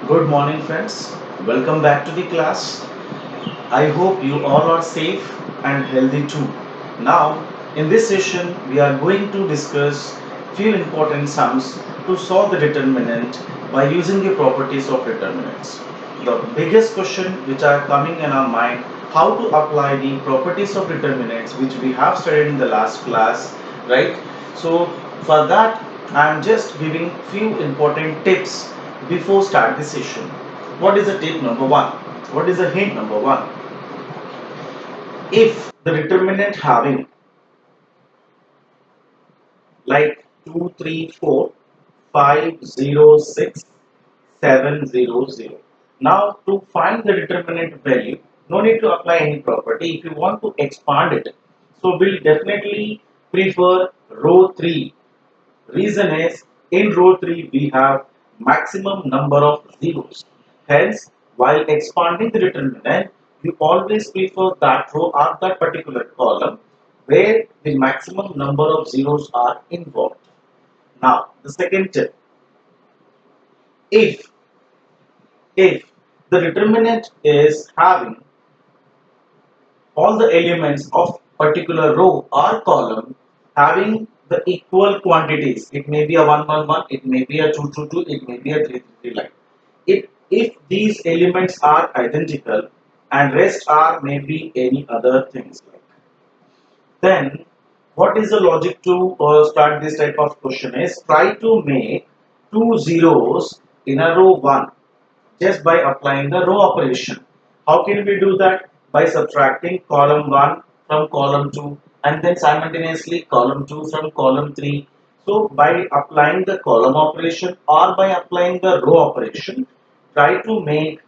Good morning, friends. Welcome back to the class. I hope you all are safe and healthy too. Now, in this session, we are going to discuss few important sums to solve the determinant by using the properties of determinants. The biggest question which are coming in our mind, how to apply the properties of determinants which we have studied in the last class, right? So for that, I am just giving few important tips before start the session. What is the tip number one? What is the hint number one? If the determinant having like 2, 3, 4, 5, 0, 6, 7, 0, 0. Now to find the determinant value, no need to apply any property. If you want to expand it, so we'll definitely prefer row 3. Reason is in row 3 we have maximum number of zeros. Hence, while expanding the determinant, you always prefer that row or that particular column where the maximum number of zeros are involved. Now, the second tip, if if the determinant is having all the elements of particular row or column having the equal quantities. It may be a 111, it may be a 222, it may be a 333 line. If these elements are identical and rest are maybe any other things like, then what is the logic to start this type of question is try to make two zeros in a row 1 just by applying the row operation. How can we do that? By subtracting column 1 from column 2 and then simultaneously column 2 from column 3. So by applying the column operation or by applying the row operation, try to make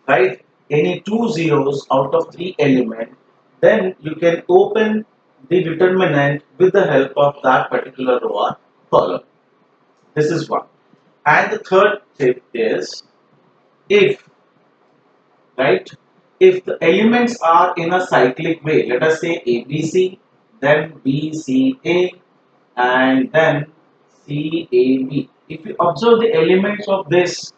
right any two zeros out of three elements, then you can open the determinant with the help of that particular row or column. This is one. And the third tip is if right? If the elements are in a cyclic way, let us say ABC, then BCA, and then CAB. If you observe the elements of this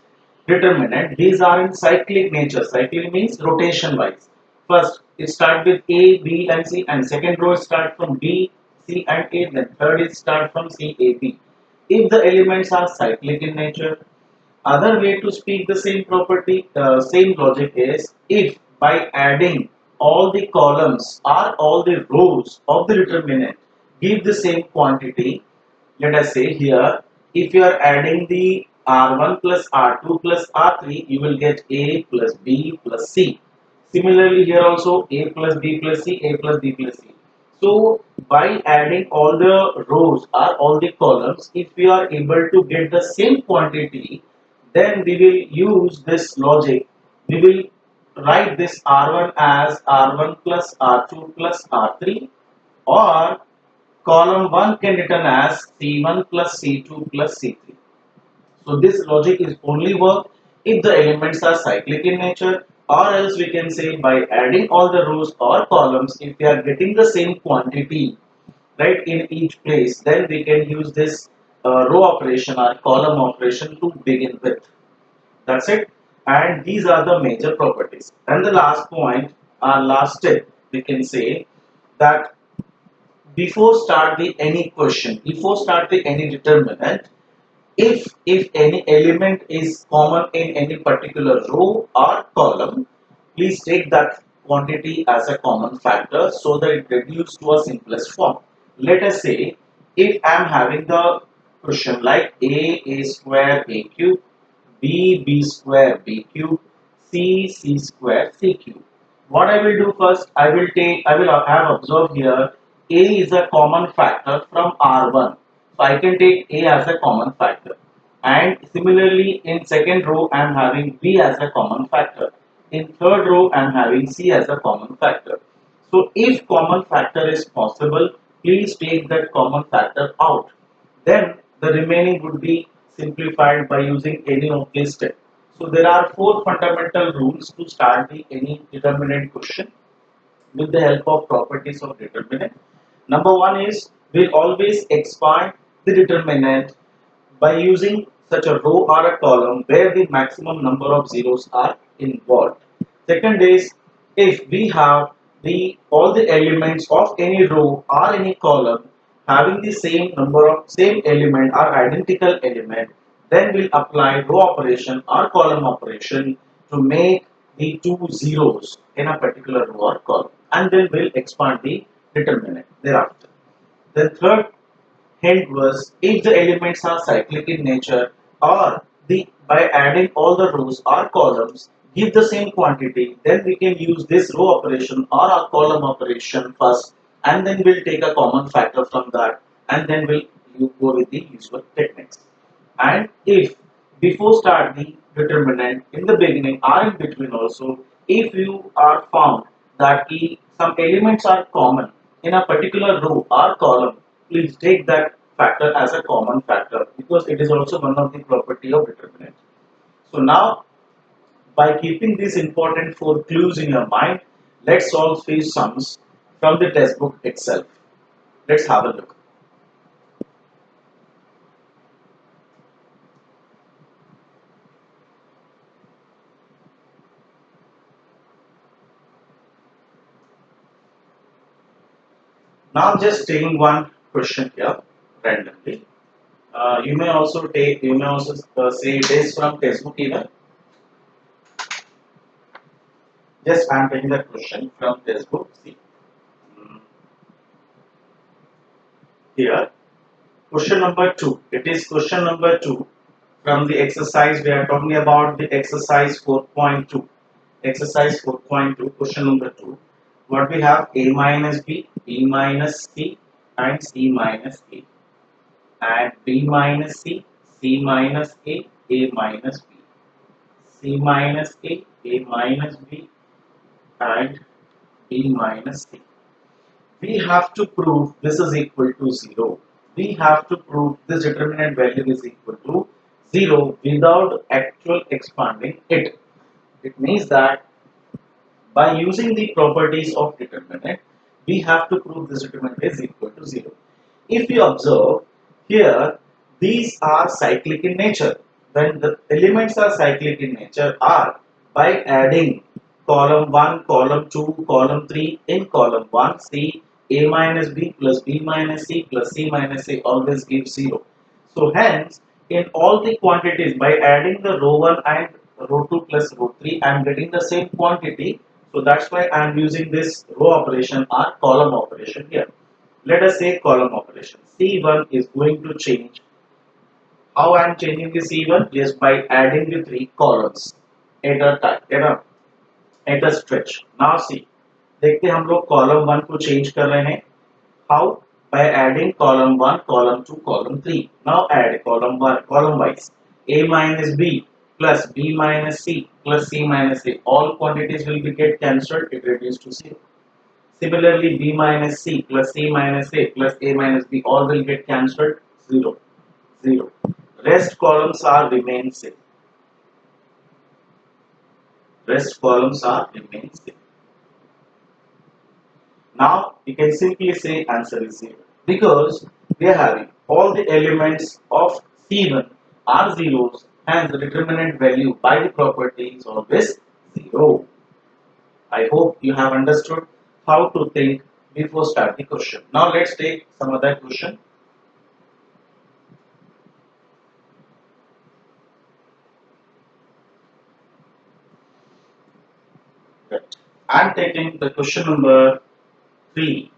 determinant, these are in cyclic nature. Cyclic means rotation wise. First, it starts with A, B, and C, and second row start from B, C, and A. Then third is start from C, A, B. If the elements are cyclic in nature, other way to speak the same property, same logic is if by adding all the columns or all the rows of the determinant give the same quantity. Let us say here, if you are adding the R1 plus R2 plus R3, you will get A plus B plus C. Similarly, here also A plus B plus C, A plus B plus C. So, by adding all the rows or all the columns, if we are able to get the same quantity, then we will use this logic. We will write this R1 as R1 plus R2 plus R3, or column 1 can written as C1 plus C2 plus C3. So this logic is only work if the elements are cyclic in nature, or else we can say by adding all the rows or columns, if we are getting the same quantity right in each place, then we can use this row operation or column operation to begin with. That's it. And these are the major properties. And the last point, our last step, we can say that before start the any question, before start the any determinant, if any element is common in any particular row or column, please take that quantity as a common factor so that it reduces to a simplest form. Let us say if I am having the question like a square a cube, b square b cube, c square c cube. What I will do first, I will have observed here a is a common factor from R1. So I can take a as a common factor. And similarly in second row I am having b as a common factor. In third row I am having c as a common factor. So if common factor is possible, please take that common factor out. Then the remaining would be simplified by using any of these steps. So there are four fundamental rules to start the any determinant question with the help of properties of determinant. Number one is we'll always expand the determinant by using such a row or a column where the maximum number of zeros are involved. Second is if we have the all the elements of any row or any column having the same number of same element or identical element, then we'll apply row operation or column operation to make the two zeros in a particular row or column, and then we'll expand the determinant thereafter. The third hint was if the elements are cyclic in nature or the by adding all the rows or columns give the same quantity, then we can use this row operation or a column operation first, and then we'll take a common factor from that, and then we'll go with the usual techniques. And if before start the determinant in the beginning or in between also, if you are found that some elements are common in a particular row or column, please take that factor as a common factor because it is also one of the property of determinant. So now by keeping these important four clues in your mind, let's solve few sums from the textbook itself. Let's have a look. Now I'm just taking one question here randomly. You may also say it is from textbook even. Just I'm taking the question from textbook. See, mm, here, question number 2. It is question number 2 from the exercise. We are talking about the exercise 4.2. Exercise 4.2, question number 2. What we have a minus b minus c, and c minus a, and b minus c minus a minus b. C minus A minus B, and B minus C. We have to prove this is equal to 0. We have to prove this determinant value is equal to 0 without actual expanding it. It means that by using the properties of determinant, we have to prove this determinant is equal to 0. If you observe here, these are cyclic in nature. When the elements are cyclic in nature are by adding column 1, column 2, column 3 in column 1, C, A minus B plus B minus C plus C minus A always gives 0. So hence, in all the quantities by adding the row 1 and row 2 plus row 3, I am getting the same quantity. So that's why I am using this row operation or column operation here. Let us say column operation. C1 is going to change. How I am changing the C1? Just by adding the three columns at a time, at a stretch. Now see, देखते हैं हम लोग column 1 को change कर रहे हैं. How? By adding column 1, column 2, column 3. Now add column 1, column wise. A minus B plus B minus C plus C minus A. All quantities will be get cancelled. It reduces to 0. Similarly, B minus C plus C minus A plus A minus B all will get cancelled. 0. 0. Rest columns are remain same. Rest columns are remain same. Now you can simply say answer is 0 because we are having all the elements of C1 are zeros and the determinant value by the property is always 0. I hope you have understood how to think before start the question. Now let's take some other question. Right. I'm taking the question number 3.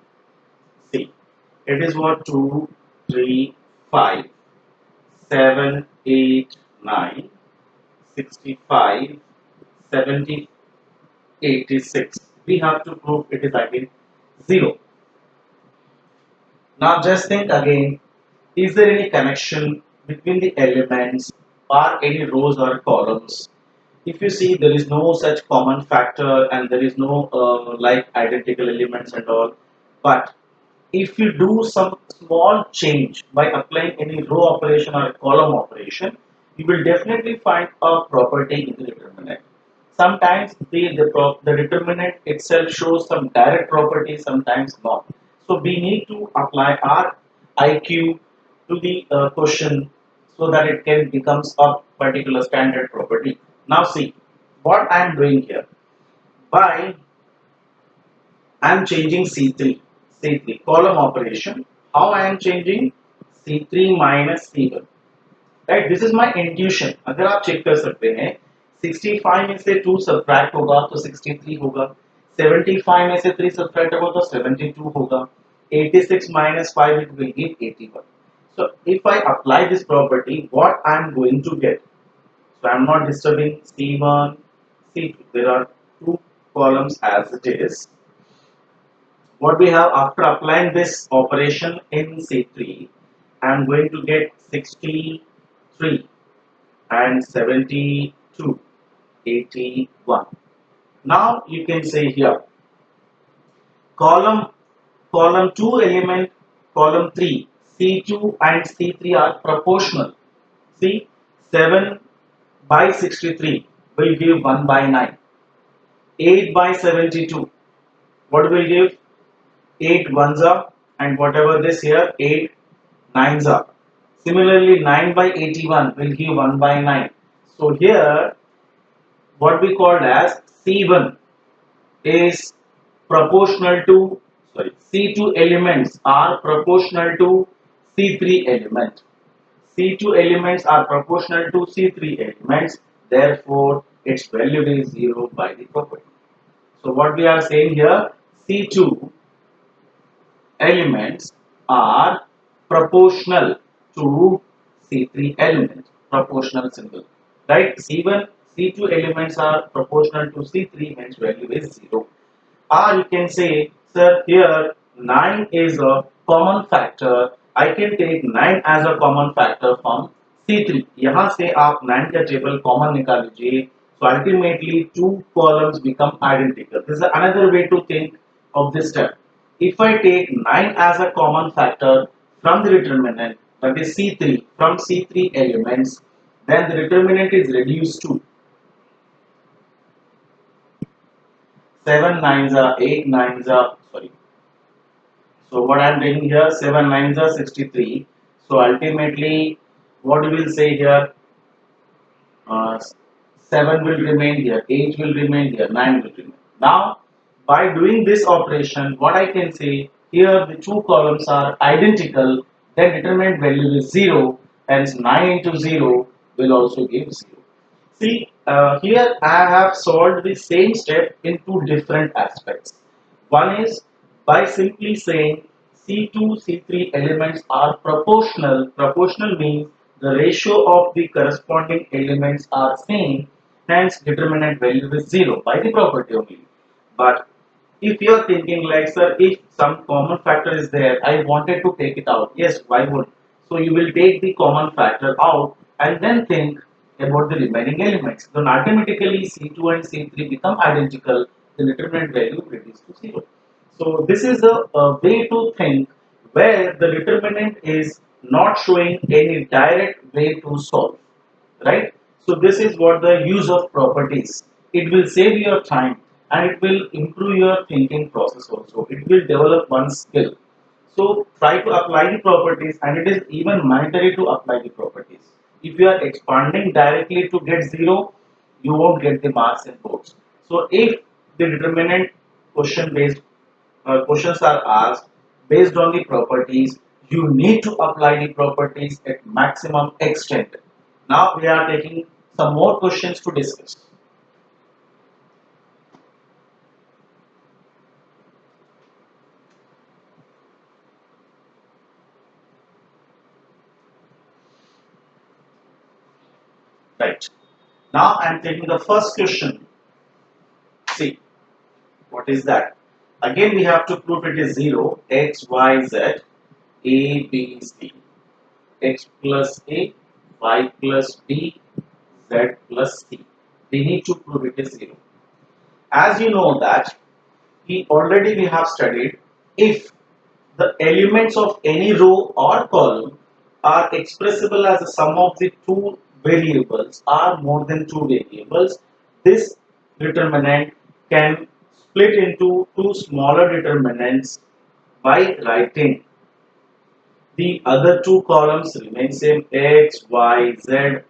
See, it is what 2, 3, 5, 7, 8, 9, 65, 70, 86. We have to prove it is again 0. Now just think again, is there any connection between the elements or any rows or columns? If you see there is no such common factor and there is no like identical elements and all, but if you do some small change by applying any row operation or a column operation, you will definitely find a property in the determinant. Sometimes the determinant itself shows some direct property, sometimes not. So we need to apply our IQ to the question so that it can becomes a particular standard property. Now see what I am doing here. By I am changing C3 column operation. How I am changing? C3 minus C1. Right, this is my intuition. अगर आप check कर सकते हैं 65 में से 2 subtract होगा तो 63 होगा, 75 में से 3 सब्ट्रैक्ट होगा तो 72 होगा, 86 minus 5 it will give 81. So if I apply this property, what I am going to get? So I am not disturbing C1, C2. There are two columns as it is. What we have after applying this operation in C3, I am going to get 63 and 72, 81. Now you can say here column column 2 element, column 3, C2 and C3 are proportional. See, 7 by 63 will give 1 by 9. 8 by 72, what will give? 8 ones are, and whatever this here 8 nines are. Similarly 9 by 81 will give 1 by 9. So here what we called as C1 is proportional to, sorry, C2 elements are proportional to C3 element. C2 elements are proportional to C3 elements, therefore its value is 0 by the property. So what we are saying here, C2 elements are proportional to C3 element, proportional symbol, right? C1, C2 elements are proportional to C3, hence value is 0. Or you can say, sir, here 9 is a common factor. I can take 9 as a common factor from C3. यहाँ से आप 9 का table common निकाल लीजिए. So ultimately two columns become identical. This is another way to think of this step. If I take 9 as a common factor from the determinant, that is C3, from C3 elements, then the determinant is reduced to 7 nines are 8 nines are, sorry. So what I am doing here, 7 nines are 63. So ultimately what we will say here, uh, 7 will remain here, 8 will remain here, 9 will remain. Now by doing this operation, what I can say here, the two columns are identical, then determinant value is 0, hence 9 into 0 will also give 0. See, here I have solved the same step in two different aspects. One is by simply saying C2, C3 elements are proportional. Proportional means the ratio of the corresponding elements are same, hence determinant value is 0 by the property only. But if you are thinking like, sir, if some common factor is there, I wanted to take it out. Yes, why would? So you will take the common factor out and then think about the remaining elements. Then automatically C2 and C3 become identical. The determinant value reduces to 0. So this is a way to think where the determinant is not showing any direct way to solve, right? So this is what the use of properties. It will save your time and it will improve your thinking process also. It will develop one skill. So try to apply the properties, and it is even mandatory to apply the properties. If you are expanding directly to get 0, you won't get the marks in boards. So if the determinant questions are asked based on the properties, you need to apply the properties at maximum extent. Now we are taking some more questions to discuss. Right. Now I am taking the first question. See, what is that? Again, we have to prove it is 0, x, y, z, a, b, c, x plus a, y plus b, z plus c. We need to prove it is 0. As you know that we have studied, if the elements of any row or column are expressible as a sum of the two variables or more than two variables, this determinant can split into two smaller determinants by writing The other two columns remain same: X, Y, Z,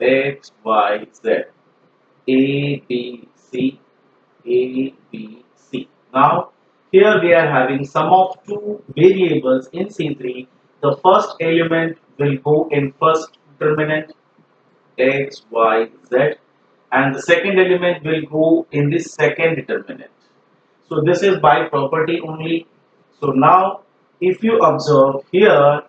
X, Y, Z, A, B, C, A, B, C. Now, here we are having sum of two variables in C3. The first element will go in first determinant X, Y, Z, and the second element will go in the second determinant. So this is by property only. So now if you observe here,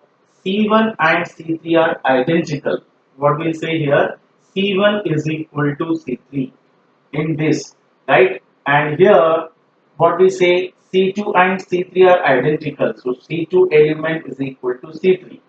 C1 and C3 are identical. What we'll say here, C1 is equal to C3 in this, right? And here what we say, C2 and C3 are identical. So C2 element is equal to C3.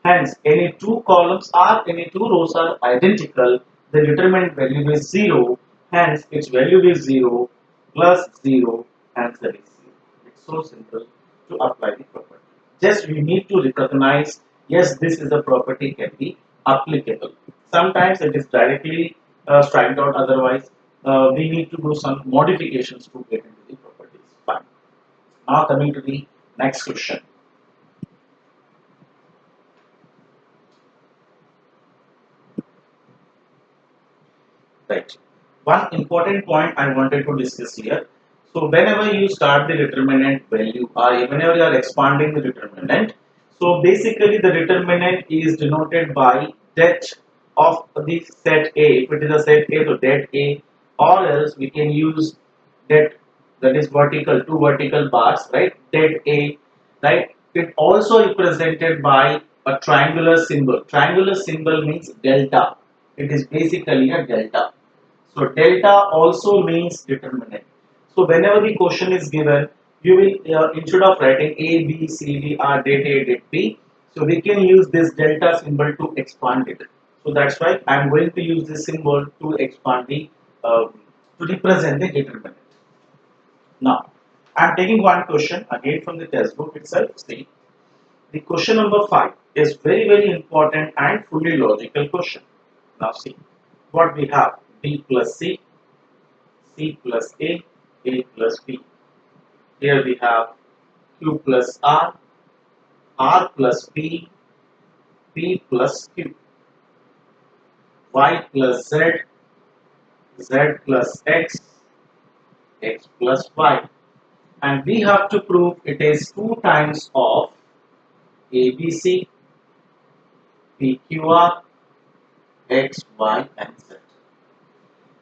Hence, any two columns or any two rows are identical. The determinant value is 0. Hence, its value is 0 plus 0. Answer is 0. It's so simple to apply the property. Just we need to recognize, yes, this is a property can be applicable. Sometimes it is directly striked out, otherwise we need to do some modifications to get into the properties. Fine. Now coming to the next question. Right. One important point I wanted to discuss here. So whenever you start the determinant value or whenever you are expanding the determinant, so basically the determinant is denoted by det of the set A. If it is a set A, so det A, or else we can use det, that is vertical, two vertical bars, right? Det A, right? It also represented by a triangular symbol. Triangular symbol means delta. It is basically a delta. So delta also means determinant. So whenever the question is given, you will instead of writing A, B, C, D, or det A, det B, so we can use this delta symbol to expand it. So that's why I am going to use this symbol to expand the to represent the determinant. Now I am taking one question again from the textbook itself. See, the question number 5 is very important and fully logical question. Now see what we have: B plus C, C plus A plus B. Here we have Q plus R plus P plus Q, Y plus Z plus X plus Y. And we have to prove it is 2 times of ABC, PQR, X, Y, and Z.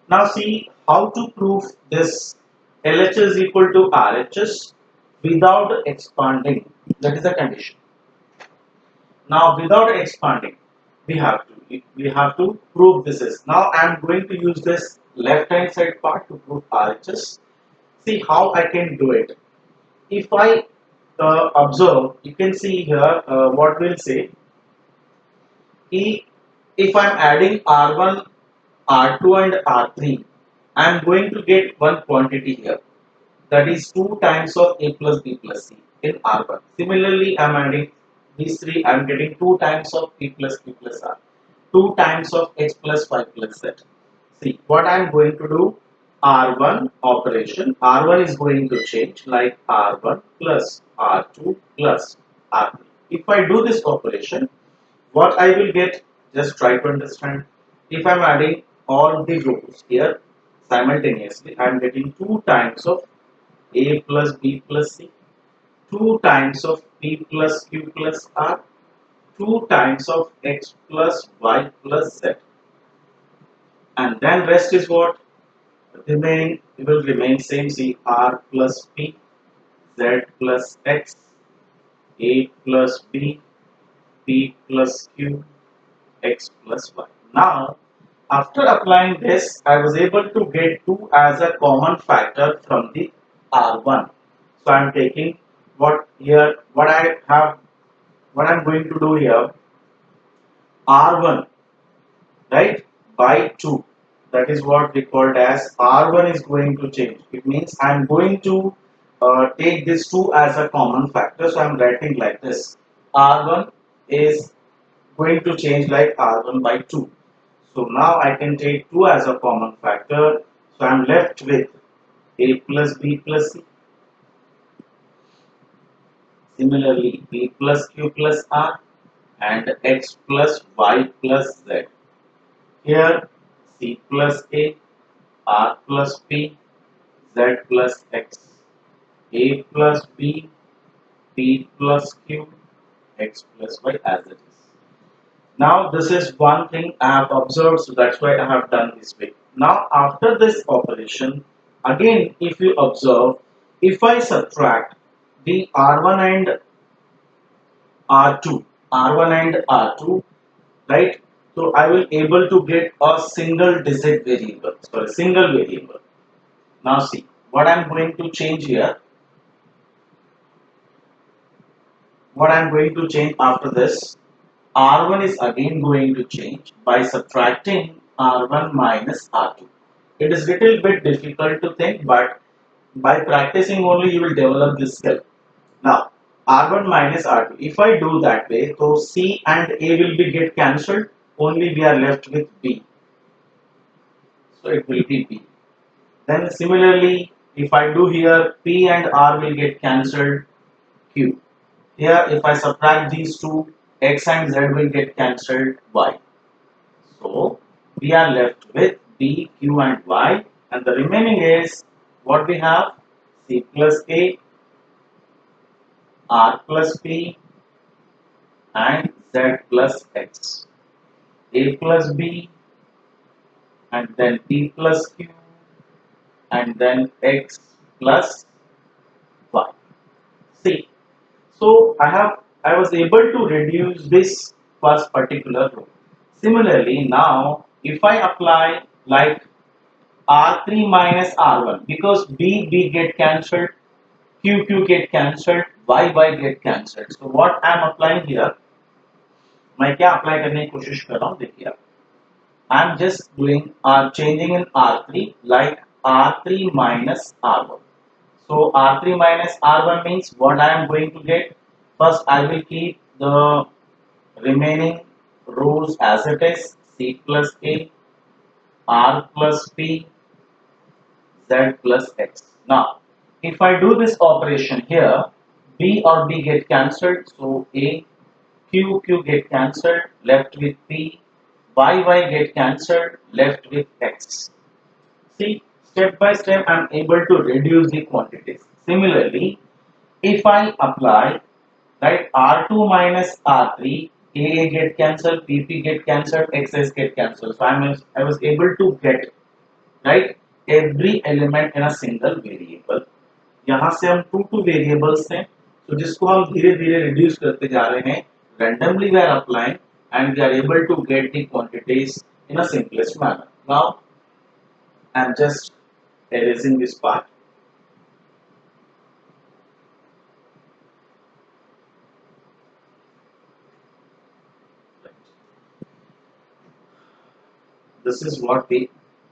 Now see how to prove this LHS is equal to RHS without expanding. That is the condition. Now without expanding, we have to prove this is. Now I am going to use this left hand side part to prove RHS. See how I can do it. If I observe, you can see here what we'll say. If I'm adding R1, R2 and R3, I'm going to get one quantity here, that is 2 times of A plus B plus C in R1. Similarly, I'm adding these three, I'm getting 2 times of P plus Q plus R, 2 times of X plus Y plus Z. See, what I'm going to do, R1 operation, R1 is going to change like R1 plus R2 plus R3. If I do this operation, what I will get, just try to understand. If I'm adding all the rows here simultaneously, I'm getting 2 times of A plus B plus C, 2 times of P plus Q plus R, 2 times of X plus Y plus Z. And then rest is what? Remaining, it will remain same. See, R plus P, Z plus X, A plus B, P plus Q, X plus Y. Now, after applying this, I was able to get 2 as a common factor from the R1. So I am taking what I'm going to do here, R1, right, by 2. That is what we called as R1 is going to change. It means I am going to take this 2 as a common factor. So I am writing like this. R1 is going to change like R1 by 2. So now I can take 2 as a common factor. So I am left with A plus B plus C. Similarly, p plus q plus r and x plus y plus z. Here c plus a, r plus p, z plus x, a plus b, p plus q, x plus y as it is. Now this is one thing I have observed, so that's why I have done this way. Now after this operation, again if you observe, if I subtract the R1 and R2, R1 and R2, right? So I will able to get a single digit variable, sorry, single variable. Now see, what I'm going to change here, what I'm going to change after this, R1 is again going to change by subtracting R1 minus R2. It is little bit difficult to think, but by practicing only you will develop this skill. Now, R1 minus R2. If I do that way, so C and A will be get cancelled. Only we are left with B. So it will be B. Then similarly, if I do here, P and R will get cancelled. Q. Here, if I subtract these two, X and Z will get cancelled. Y. So we are left with B, Q and Y, and the remaining is what we have: C plus A, R plus P, and Z plus X. A plus B, and then P plus Q, and then X plus Y. See, so I was able to reduce this first particular row. Similarly, now if I apply like R3 minus R1, because B get cancelled, Q get cancelled, Y get cancelled. So what I am applying here, मैं क्या apply करने की कोशिश कर रहा हूँ देखिए आप. I am just doing changing in R3 like R3 minus R1. So R3 minus R1 means what I am going to get. First I will keep the remaining rows as it is: C plus A, R plus P, Z plus X. Now, if I do this operation here, B or B get cancelled, so A, Q get cancelled, left with P, Y get cancelled, left with X. See, step by step I am able to reduce the quantities. Similarly, if I apply, right, R2 minus R3, A get cancelled, PP get cancelled, XS get cancelled. So I was able to get, right, every element in a single variable. यहाँ से हम two variables हैं, तो जिसको हम धीरे धीरे reduce करते जा रहे हैं. Randomly we are applying and we are able to get the quantities in a simplest manner. Now I am just erasing this part. This is what we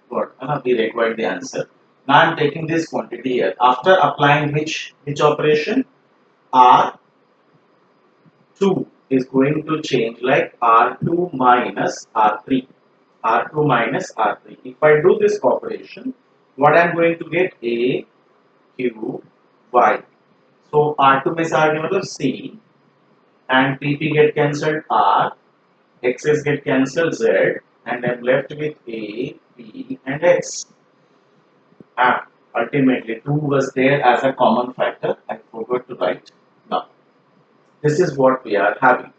got. We required the answer. Now I am taking this quantity here. After applying which operation? R2 is going to change like R2 minus R3. R2 minus R3. If I do this operation, what I am going to get? A, Q, Y. So R2 में से आ गया मतलब C, and PP get cancelled R, X's get cancelled Z, and I'm left with A, P, and X. Ultimately 2 was there as a common factor. I forgot to write. Now this is what we are having.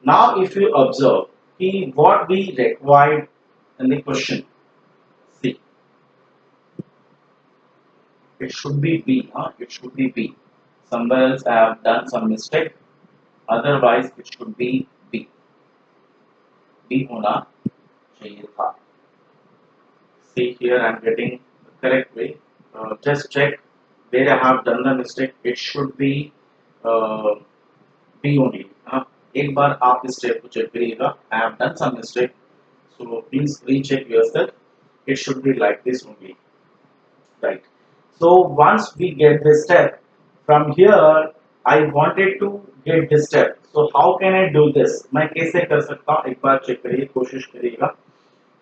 Now if you observe what we required in the question, see, it should be B. It should be B. Somewhere else I have done some mistake. Otherwise it should be B. B होना चाहिए था. See here I am getting the correct way. Just check where I have done the mistake. It should be uh, B only. एक बार आप इस step को check करिएगा. I have done some mistake, so please recheck yourself. It should be like this only, right? So once we get this step, from here I wanted to get this step. So how can I do this? मैं कैसे कर सकता हूँ? एक बार check करिए, कोशिश करिएगा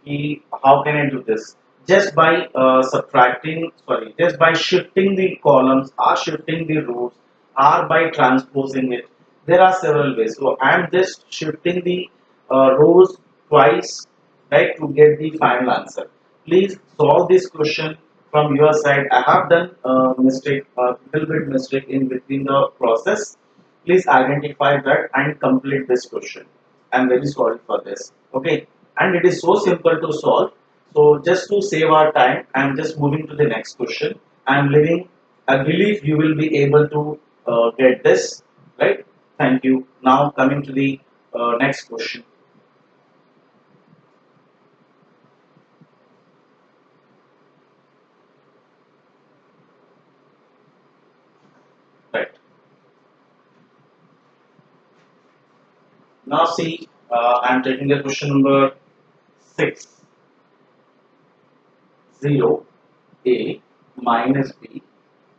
कि how can I do this? Just by subtracting, sorry, just by shifting the columns or shifting the rows or by transposing it. There are several ways. So I am just shifting the rows twice, right, to get the final answer. Please solve this question from your side. I have done a mistake, a little bit mistake in between the process. Please identify that and complete this question. I'm very sorry for this. Okay, and it is so simple to solve. So just to save our time, I'm just moving to the next question. I'm leaving. I believe you will be able to get this, right? Thank you. Now coming to the next question, right? Now see, I'm taking the question number 6. 0 a minus b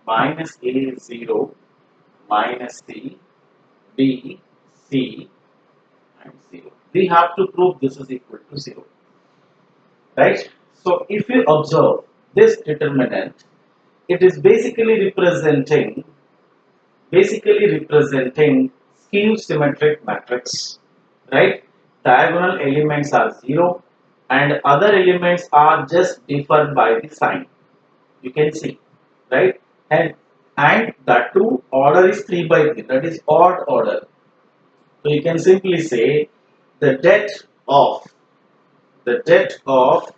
minus a 0 minus c b c and 0. We have to prove this is equal to 0, right? So if you observe this determinant, it is basically representing skew symmetric matrix, right? Diagonal elements are 0 and other elements are just differed by the sign. You can see, right? And the two order is 3 by 3, that is odd order. So you can simply say the debt of the debt of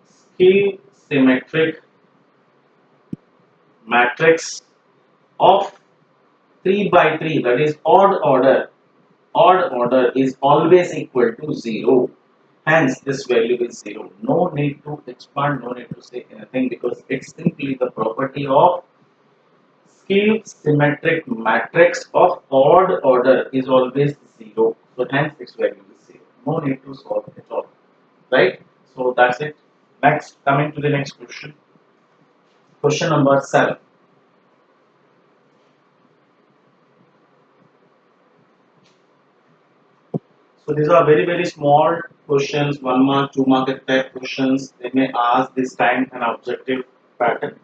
skew symmetric matrix of 3 by 3, that is odd order is always equal to 0. Hence, this value is 0. No need to expand, no need to say anything because it's simply the property of skew symmetric matrix of odd order is always 0. So, hence, its value is 0. No need to solve it at all. Right? So, that's it. Next, coming to the next question. Question number 7. So these are very very small questions, 1 mark, 2 mark type questions. They may ask this time an objective pattern.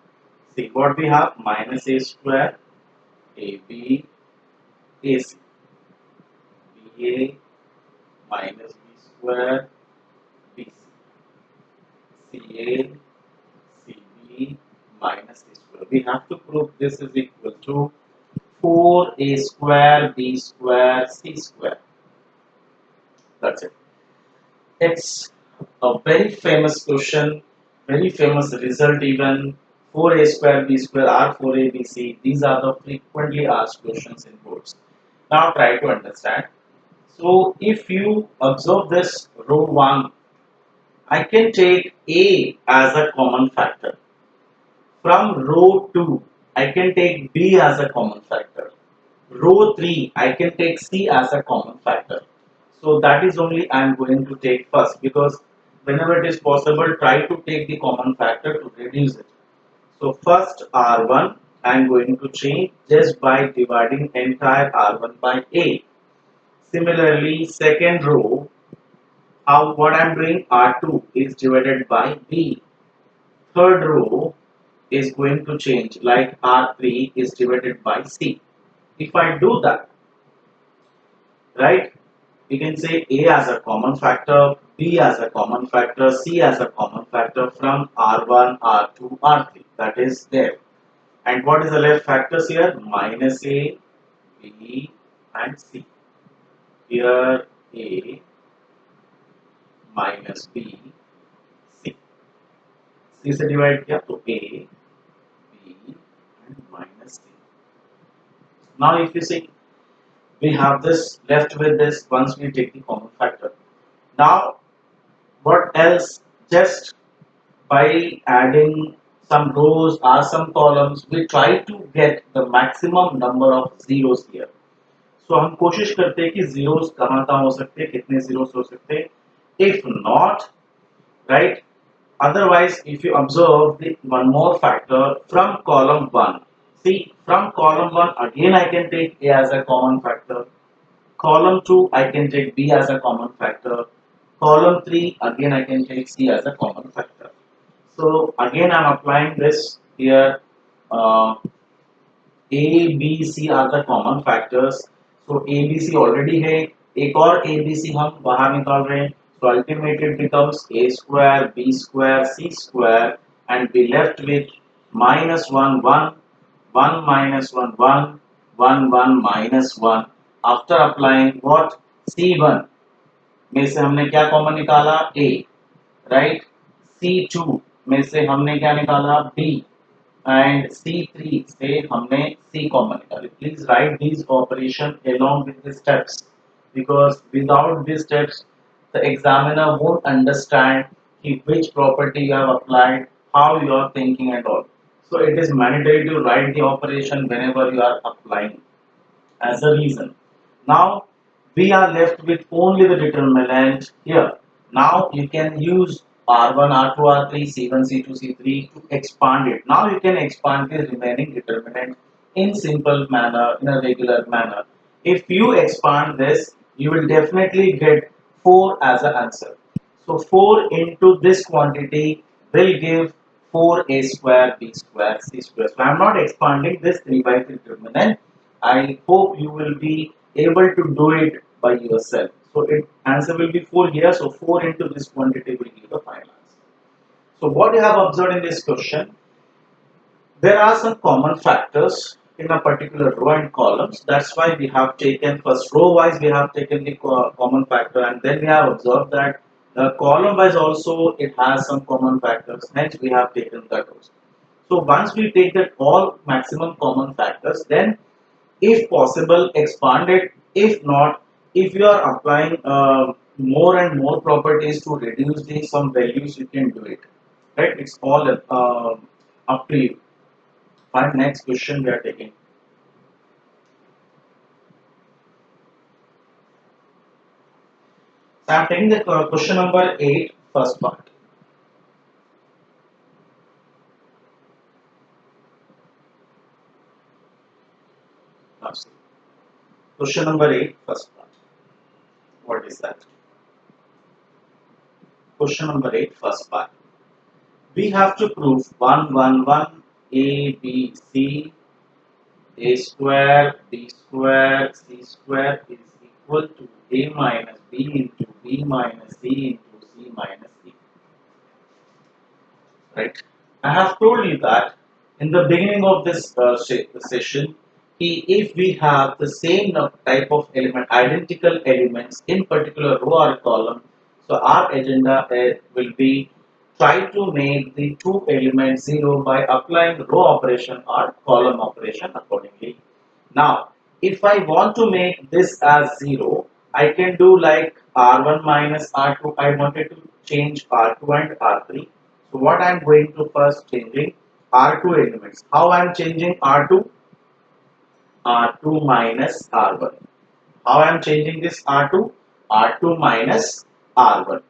See what we have: minus a square, ab, ac, ba minus b square, bc, ca, cb minus c square. We have to prove this is equal to 4a square, b square, c square. That's it. It's a very famous question, very famous result even. 4a square b square r 4a b c. These are the frequently asked questions in boards. Now try to understand. So if you observe this row 1, I can take a as a common factor. From row 2, I can take b as a common factor. Row 3, I can take c as a common factor. So that is only I am going to take first because whenever it is possible, try to take the common factor to reduce it. So first R1 I am going to change just by dividing entire R1 by A. Similarly, second row, how what I am doing, R2 is divided by B. Third row is going to change like R3 is divided by C. If I do that, right? We can say A as a common factor, B as a common factor, C as a common factor from R1, R2, R3. That is there. And what is the left factors here? Minus A, B, and C. Here A minus B, C. C से divide किया तो A, B, and minus C. Now if you see, we have this left with this once we take the common factor. Now what else? Just by adding some rows or some columns, we try to get the maximum number of zeros here. So हम कोशिश करते हैं कि zeros कहाँ हो सकते हैं, कितने zeros हो सकते हैं. If not, right? Otherwise, if you observe the one more factor from column 1, see from column 1 again I can take A as a common factor. Column 2 I can take B as a common factor. Column 3 again I can take C as a common factor. So again I'm applying this here. Uh, A, B, C are the common factors. So A, B, C already है, एक और A, B, C हम बाहर निकाल रहे हैं. So ultimately it becomes A square, B square, C square, and we left with minus 1, 1, 1 minus 1, 1, 1, 1 minus 1. After applying what? C1 में से हमने क्या कॉमन निकाला? A, right. C2 में से हमने क्या निकाला? B. And C3 से हमने C कॉमन निकाली. Please write these operation along with the steps, because without these steps the examiner won't understand which property you have applied, how you are thinking and all. So it is mandatory to write the operation whenever you are applying as a reason. Now we are left with only the determinant here. Now you can use R1, R2, R3, C1, C2, C3 to expand it. Now you can expand the remaining determinant in simple manner, in a regular manner. If you expand this, you will definitely get 4 as an answer. So 4 into this quantity will give 4a square, b square, c square. So I am not expanding this 3 by 3 determinant. I hope you will be able to do it by yourself. So it answer will be 4 here. So 4 into this quantity will give the final answer. So what you have observed in this question, there are some common factors in a particular row and columns. That's why we have taken first row wise, we have taken the common factor, and then we have observed that column wise also it has some common factors. Hence we have taken that also. So once we take that all maximum common factors, then if possible expand it. If not, if you are applying more and more properties to reduce the some values, you can do it, right? It's all up to you. Fine, next question we are taking. So I'm taking the question number 8, first part. Now see. Question number 8, first part. What is that? Question number 8, first part. We have to prove 1, 1, 1, A, B, C, A square, B square, C square is equal to A minus B into B minus C into C minus D. Right? I have told you that in the beginning of this session, if we have the same type of element, identical elements in particular row or column, so our agenda will be try to make the two elements zero by applying row operation or column operation accordingly. Now, if I want to make this as 0, I can do like R1 minus R2. I wanted to change R2 and R3. So what I am going to first changing R2 elements. How I am changing R2? R2 minus R1. How I am changing this R2? R2 minus R1.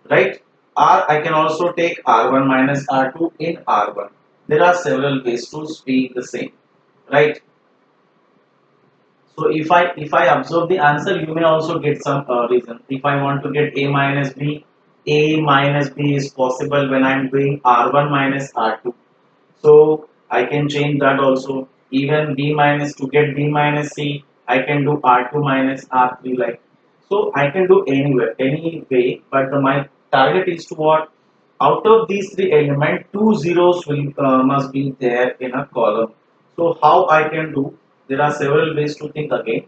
Right? Or I can also take R1 minus R2 in R1. There are several ways to speak the same. Right? So if I observe the answer, you may also get some reason. If I want to get A minus B is possible when I am doing R1 minus R2. So I can change that also. Even B minus to get B minus C, I can do R2 minus R3 like. So I can do anywhere, any way. But my target is to what? Out of these three elements, two zeros will must be there in a column. So how I can do? There are several ways to think again.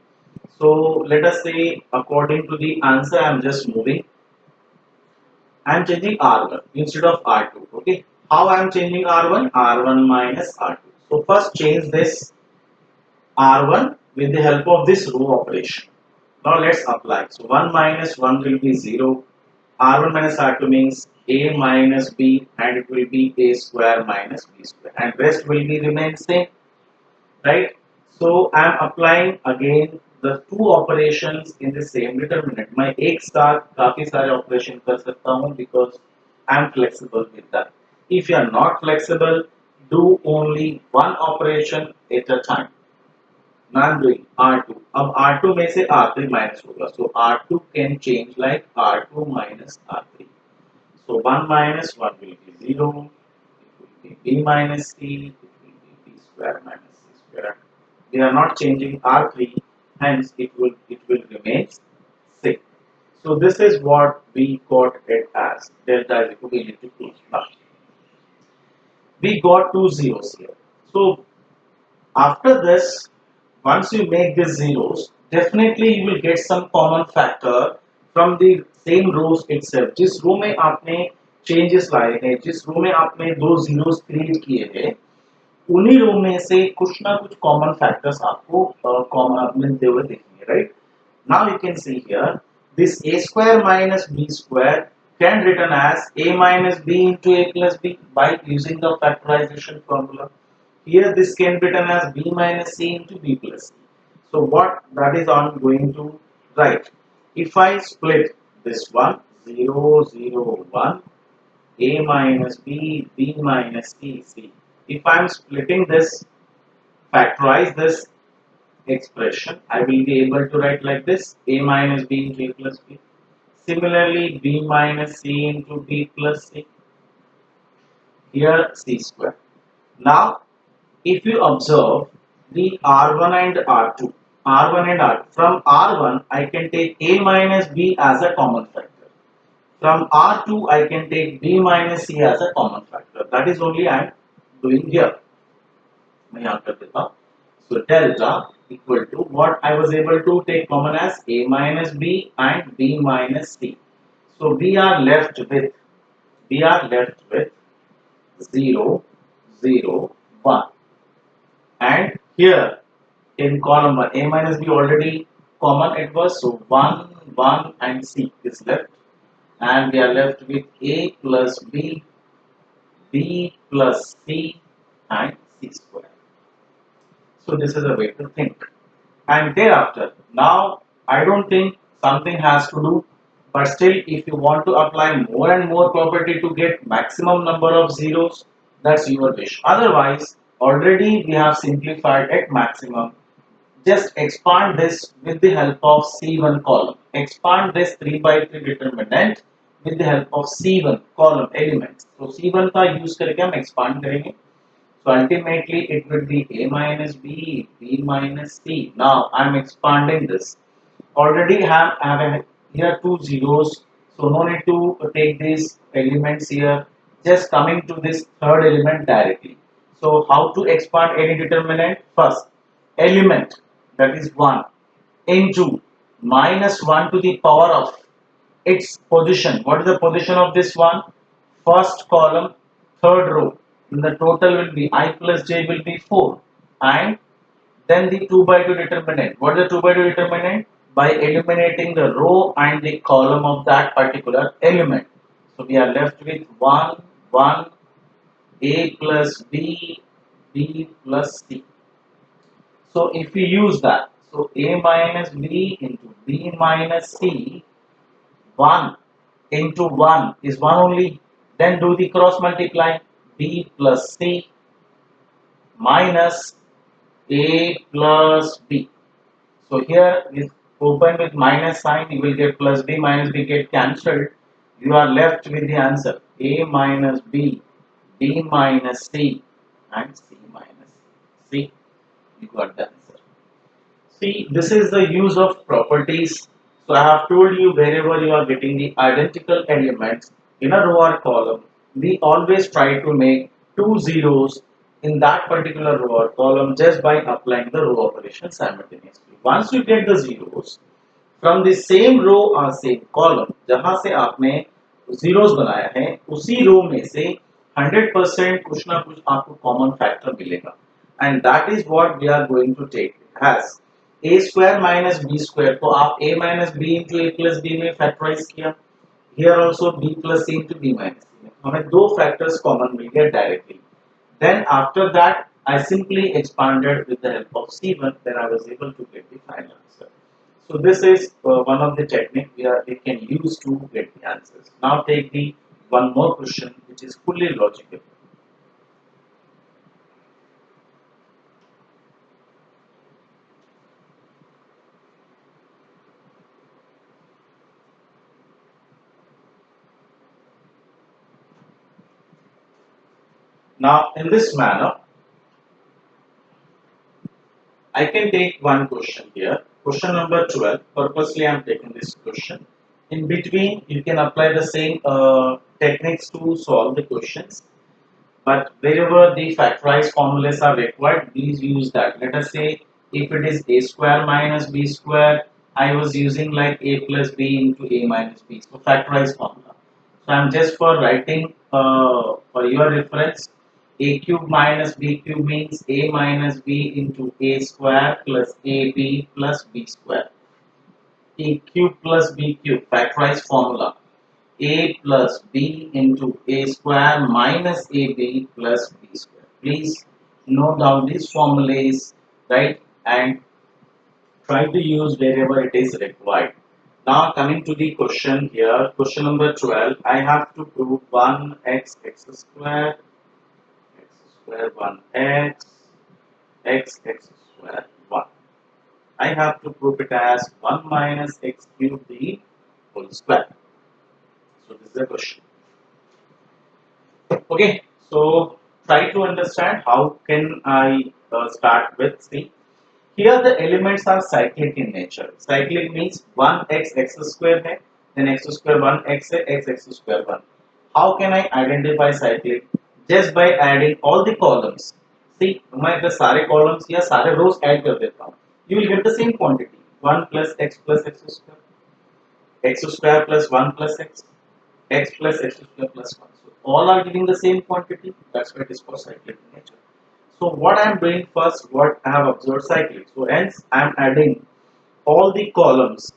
So let us say according to the answer, I am just moving. I am changing R1 instead of R2. Okay. How I am changing R1? R1 minus R2. So first change this R1 with the help of this row operation. Now let's apply. So 1 minus 1 will be 0. R1 minus R2 means A minus B, and it will be A square minus B square, and rest will be remain same, right? So I am applying again the two operations in the same determinant. मैं एक साथ काफी सारे operation कर सकता हूँ because I am flexible with that. If you are not flexible, do only one operation at a time. Now I am doing R2. अब R2 में से R3 minus होगा. So R2 can change like R2 minus R3. So 1 minus 1 will be 0. It will be B minus C. It will be B square minus C square. We are not changing R3, hence it will remain 6. So this is what we got it as delta is equal to E into 2. Now we got two zeros here. So after this, once you make these zeros, definitely you will get some common factor from the same rows itself. जिस रो में आपने changes लाए हैं, जिस रो में आपने दो zeros create किए हैं, उन्हीं रो में से कुछ ना कुछ common factors आपको common मिलते हुए दिखेंगे, right? Now you can see here this a square minus b square can written as a minus b into a plus b by using the factorization formula. Here this can be written as b minus c into b plus c. So what that is I'm going to write. If I split this one 0 0 1 a minus b b minus c c. If I am splitting this, factorize this expression, I will be able to write like this a minus b into a plus b. Similarly, b minus c into b plus c. Here c square. Now, if you observe the R1 and R2, R1 and R2, from R1 I can take a minus b as a common factor. From R2 I can take b minus c as a common factor. That is only I am doing here. मैं यहाँ कर देता हूँ. So delta equal to what I was able to take common as a minus b and b minus c. So we are left with 0, 0, 1. And here in column 1 a minus b already common it was, so 1, 1 and c is left, and we are left with a plus b, b plus c and c square. So this is a way to think. And thereafter, now I don't think something has to do, but still if you want to apply more and more property to get maximum number of zeros, that's your wish. Otherwise, already we have simplified at maximum. Just expand this with the help of C1 column. Expand this 3 by 3 determinant with the help of C1 column elements. So C1 का use करके हम expand करेंगे. So ultimately it will be a minus b, b minus c. Now I am expanding this. Already have here two zeros, so no need to take these elements here. Just coming to this third element directly. So how to expand any determinant? First, element, that is 1, into minus 1 to the power of its position. What is the position of this one? First column, third row. And the total will be I plus j will be 4. And then the 2 by 2 determinant. What is the 2 by 2 determinant? By eliminating the row and the column of that particular element. So we are left with 1, 1, a plus b, b plus c. So if we use that, so a minus b into b minus c, 1 into 1 is 1 only. Then do the cross multiply, b plus c minus a plus b. So here is open with minus sign, you will get plus b, minus b get cancelled. You are left with the answer a minus b, b minus c and c minus c. You got the answer. See, this is the use of properties. So I have told you wherever you are getting the identical elements in a row or column, we always try to make two zeros in that particular row or column just by applying the row operation simultaneously. Once you get the zeros from the same row or same column, जहाँ से आपने zeros बनाया है, उसी row में से 100% कुछ ना कुछ आपको common factor मिलेगा. And that is what we are going to take as a square minus b square को आप a minus b into a plus b में factorize किया. Here also b plus c into b minus c में हमें दो factors common मिल गए directly. Then after that I simply expanded with the help of C1, then I was able to get the final answer. So this is one of the technique we can use to get the answers. Now take the one more question which is fully logical. Now in this manner I can take one question here. Question number 12. Purposely I am taking this question. In between, you can apply the same techniques to solve the questions. But wherever the factorized formulas are required, please use that. Let us say if it is a square minus b square, I was using like a plus b into a minus b. So factorized formula. So I'm just for writing for your reference. A cube minus b cube means a minus b into a square plus ab plus b square. A cube plus b cube factorized formula. A plus b into a square minus ab plus b square. Please note down these formulas, right, and try to use wherever it is required. Now coming to the question here, question number 12, I have to prove 1x x square, x square 1x, x square 1. I have to prove it as 1 minus x cube the whole square. So this is the question. Okay, so try to understand how can I start with. See, here the elements are cyclic in nature. Cyclic means 1x x square hai, then x square 1x hai, x square 1. How can I identify cyclic? Just by adding all the columns. See, मैं अगर सारे columns या सारे rows add कर देता हूँ, you will get the same quantity. 1 plus x square, x square plus 1 plus x plus x square plus 1. So all are giving the same quantity. That's why it is for cyclic in nature. So what I am doing first, what I have observed cyclic. So hence I am adding all the columns,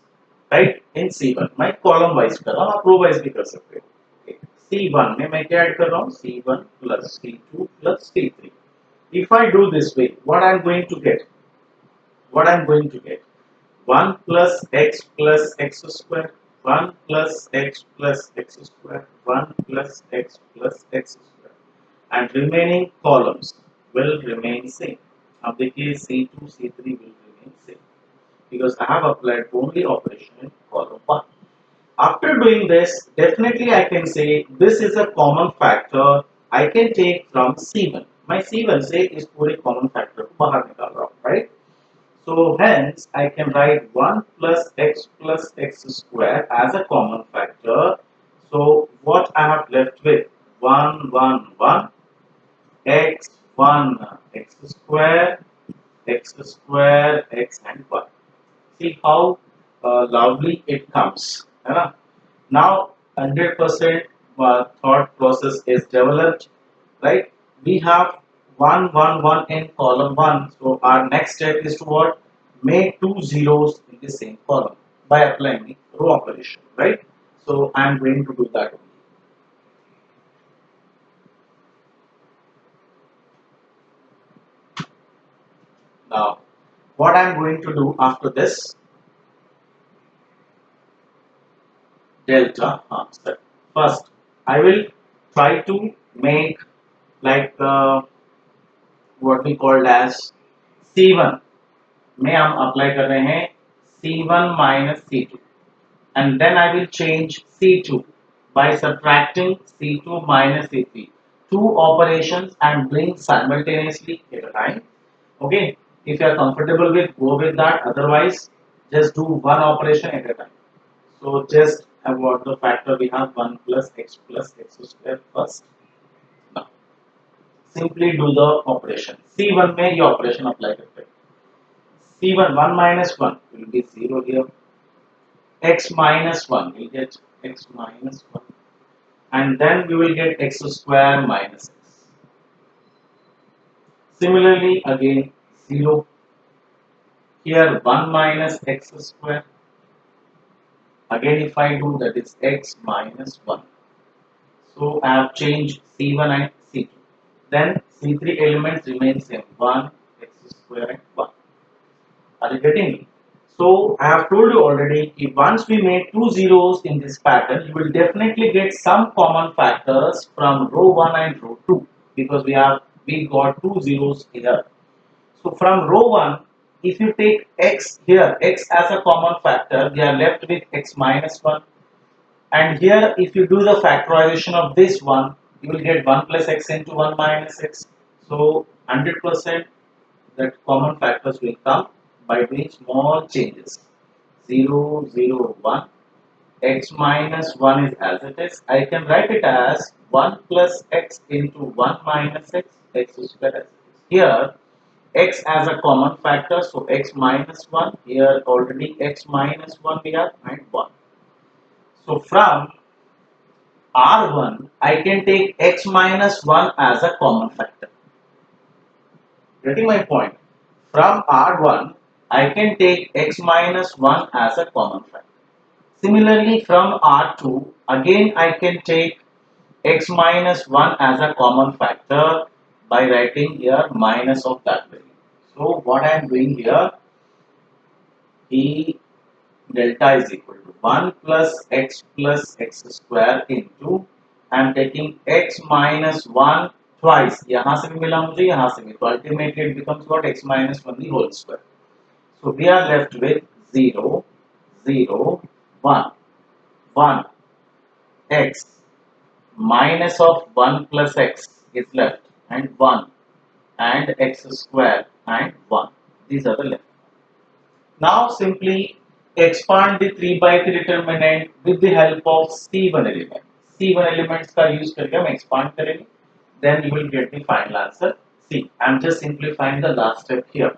right, in C1. मैं column wise कर रहा हूँ, आप row wise भी कर सकते हो. Okay. C1 में मैं क्या ऐड कर रहा हूँ? C1 plus C2 plus C3. If I do this way, what I am going to get? What I am going to get? 1 plus x square, 1 plus x square, 1 plus x square, and remaining columns will remain same. Now देखिए C2, C3 will remain same because I have applied only operation in column 1. After doing this, definitely I can say this is a common factor I can take from C1. My C1 say is पूरे common factor को बाहर निकाल रहा हूँ, right? So hence I can write 1 plus x square as a common factor. So what I have left with 1 1 1 x 1 x square x and 1. See how lovely it comes. है Now 100% thought process is developed, right? We have 1 1 1 in column 1. So our next step is to what? Make two zeros in the same column by applying the row operation, right? So I am going to do that only. Now, what I am going to do after this, delta step. First, I will try to make like what we called as C1 में हम apply कर रहे हैं C1 minus C2 and then I will change C2 by subtracting C2 minus C3. Two operations and doing simultaneously at a time. Okay, if you are comfortable with, go with that. Otherwise, just do one operation at a time. So just about the factor we have 1 plus x square first. Now, simply do the operation. C1 में ये operation apply करते हैं. C1 1 minus 1 will be 0 here. X minus 1 will get x minus 1 and then we will get x square minus x. Similarly again 0. Here 1 minus x square. Again if I do that is x minus 1. So I have changed C1 and C2. Then C3 elements remain same 1 x square and 1. Are you getting me? So I have told you already if once we make two zeros in this pattern, you will definitely get some common factors from row 1 and row 2 because we got two zeros here. So from row 1, if you take x here, x as a common factor, we are left with x minus 1. And here if you do the factorization of this one, you will get 1 plus x into 1 minus x. So 100% that common factors will come by doing small changes. 0, 0, 1. X minus 1 is as it is. I can write it as 1 plus x into 1 minus x square as it is. Here, x as a common factor, so x minus 1. Here already x minus 1 we have and 1. So from R1, I can take x minus 1 as a common factor. Getting my point? From R1, I can take x minus 1 as a common factor. Similarly, from R2, again I can take x minus 1 as a common factor by writing here minus of that value. So what I am doing here, E delta is equal to 1 plus x square into I am taking x minus 1 twice. यहाँ से भी मिला मुझे यहाँ से भी, तो ultimately it becomes what x minus 1 the whole square. So we are left with 0, 0, 1, 1, x minus of 1 plus x is left and 1 and x square and 1. These are the left. Now simply expand the 3 by 3 determinant with the help of C1 element. C1 elements का use करके हम expand करेंगे. Then you will get the final answer C. I am just simplifying the last step here.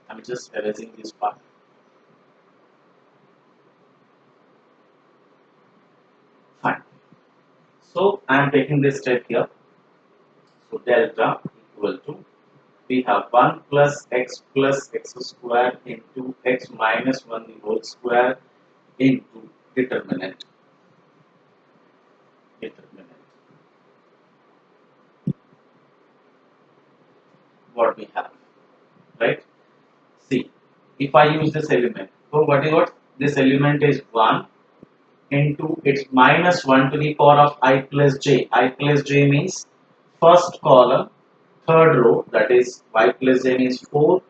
I am just erasing this part. Fine. So I am taking this step here. So delta equal to, we have 1 plus x square into x minus 1 the whole square into determinant. What we have, right? See, if I use this element, so what this element is 1 into its minus 1 to the power of I plus j. I plus j means first column, third row, that is y plus j means 4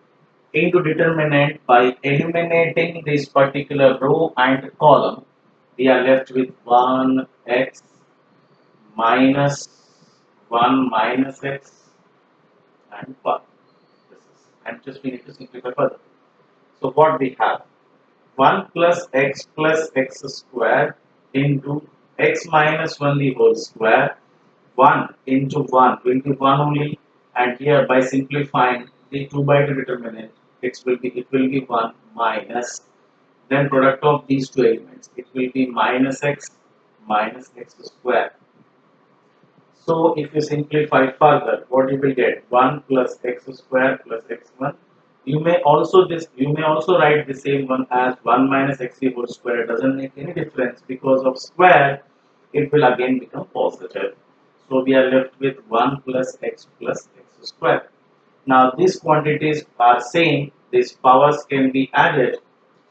into determinant. By eliminating this particular row and column, we are left with 1 x minus 1 minus x and 1. This is, and just we need to simplify further. So what we have, 1 plus x square into x minus 1 the whole square, 1 into 1 will be 1 only, and here by simplifying the 2 by 2 determinant, it will be 1 minus, then product of these two elements, it will be minus x square. So if you simplify further, what you will get, 1 plus x square plus x1. You may also write the same one as 1 minus x whole square. It doesn't make any difference because of square. It will again become positive. So we are left with 1 plus x square. Now these quantities are same. These powers can be added.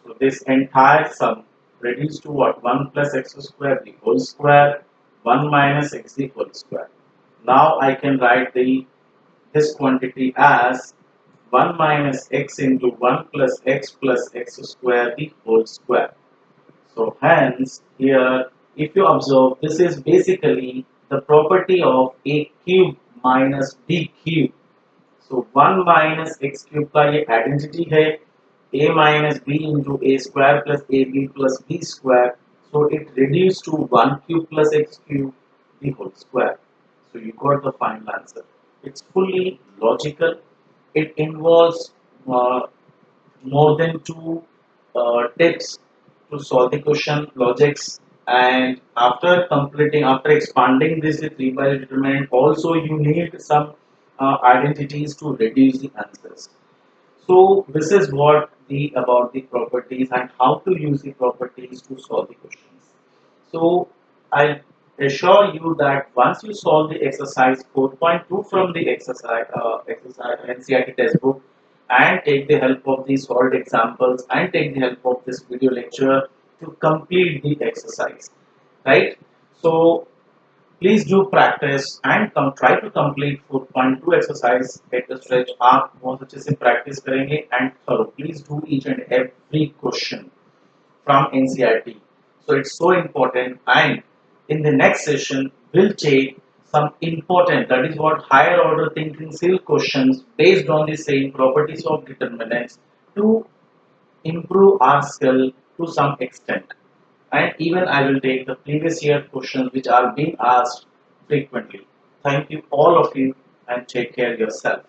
So this entire sum reduced to what? 1 plus x square the whole square, 1 minus x the whole square. Now I can write this quantity as 1 minus x into 1 plus x square the whole square. So hence here, if you observe, this is basically the property of a cube minus b cube. So 1 minus x cube का ये identity है, a minus b into a square plus ab plus b square. So it reduced to 1 cube plus x cube the whole square. So you got the final answer. It's fully logical. It involves more than two tips to solve the question, logics, and after expanding this with 3 by determinant, also you need some identities to reduce the answers. So this is what about the properties and how to use the properties to solve the questions. So I assure you that once you solve the exercise 4.2 from the exercise NCERT textbook and take the help of the solved examples and take the help of this video lecture to complete the exercise, right? So please do practice and try to complete 4.2 exercise at the stretch. आप बहुत अच्छे से practice करेंगे and thorough. Please do each and every question from NCERT. So it's so important, and in the next session we'll take some important, that is what higher order thinking skill questions based on the same properties of determinants to improve our skill to some extent. And even I will take the previous year questions which are being asked frequently. Thank you all of you and take care yourself.